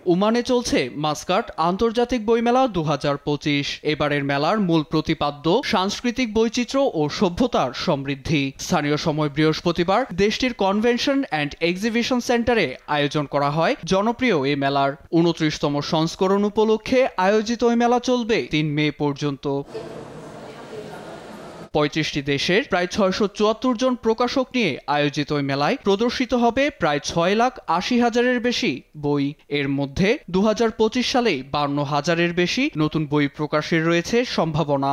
ওমানে চলছে মাস্কাট আন্তর্জাতিক বইমেলা 2025। এবারের মেলার মূল প্রতিপাদ্য সাংস্কৃতিক বৈচিত্র্য ও সভ্যতার সমৃদ্ধি। স্থানীয় সময় বৃহস্পতিবার দেশটির কনভেনশন অ্যান্ড এক্সিবিশন সেন্টারে আয়োজন করা হয় জনপ্রিয় এই মেলার 29তম সংস্করণ উপলক্ষে আয়োজিত এই মেলা চলবে 3 মে পর্যন্ত। 35টি দেশের প্রায় 674 জন প্রকাশক নিয়ে আয়োজিত ওই মেলায় প্রদর্শিত হবে প্রায় 6,80,000-এর বেশি বই। এর মধ্যে 2025 সালেই 52,000-এর বেশি নতুন বই প্রকাশের রয়েছে সম্ভাবনা।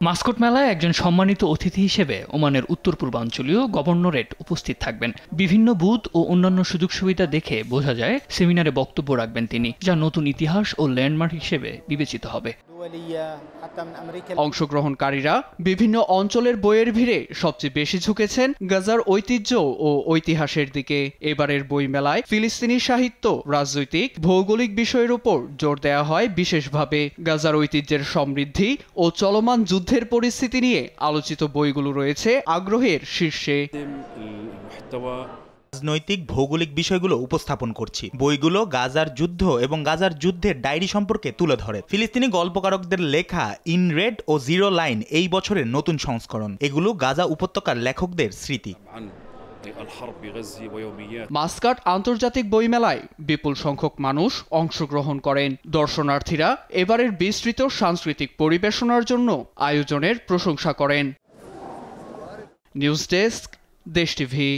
মাস্কট মেলায় একজন সম্মানিত অতিথি হিসেবে ওমানের উত্তর পূর্বাঞ্চলীয় গভর্নরেট উপস্থিত থাকবেন। বিভিন্ন বুথ ও অন্যান্য সুযোগ সুবিধা দেখে বোঝা যায় সেমিনারে বক্তব্য রাখবেন তিনি, যা নতুন ইতিহাস ও ল্যান্ডমার্ক হিসেবে বিবেচিত হবে। অংশগ্রহণকারীরা বিভিন্ন অঞ্চলের বইয়ের ভিড়ে সবচেয়ে বেশি ঝুঁকেছেন গাজার ঐতিহ্য ও ঐতিহাসের দিকে। এবারের বই মেলায় ফিলিস্তিনি সাহিত্য, রাজনৈতিক, ভৌগোলিক বিষয়ের উপর জোর দেওয়া হয় বিশেষভাবে। গাজার ঐতিহ্যের সমৃদ্ধি ও চলমান যুদ্ধের পরিস্থিতি নিয়ে আলোচিত বইগুলো রয়েছে আগ্রহের শীর্ষে। রাজনৈতিক ভৌগোলিক বিষয়গুলো উপস্থাপন করছি। বইগুলো গাজার যুদ্ধ এবং গাজার যুদ্ধের ডায়েরি সম্পর্কে তুলে ধরে। ফিলিস্তিনি গল্পকারকদের লেখা ইন রেড ও জিরো লাইন এই বছরের নতুন সংস্করণ। এগুলো গাজা উপত্যকার লেখকদের স্মৃতি। মাস্কাট আন্তর্জাতিক বইমেলায় বিপুল সংখ্যক মানুষ অংশগ্রহণ করেন। দর্শনার্থীরা এবারের বিস্তৃত সাংস্কৃতিক পরিবেশনার জন্য আয়োজনের প্রশংসা করেন। নিউজ ডেস্ক, দেশ টিভি।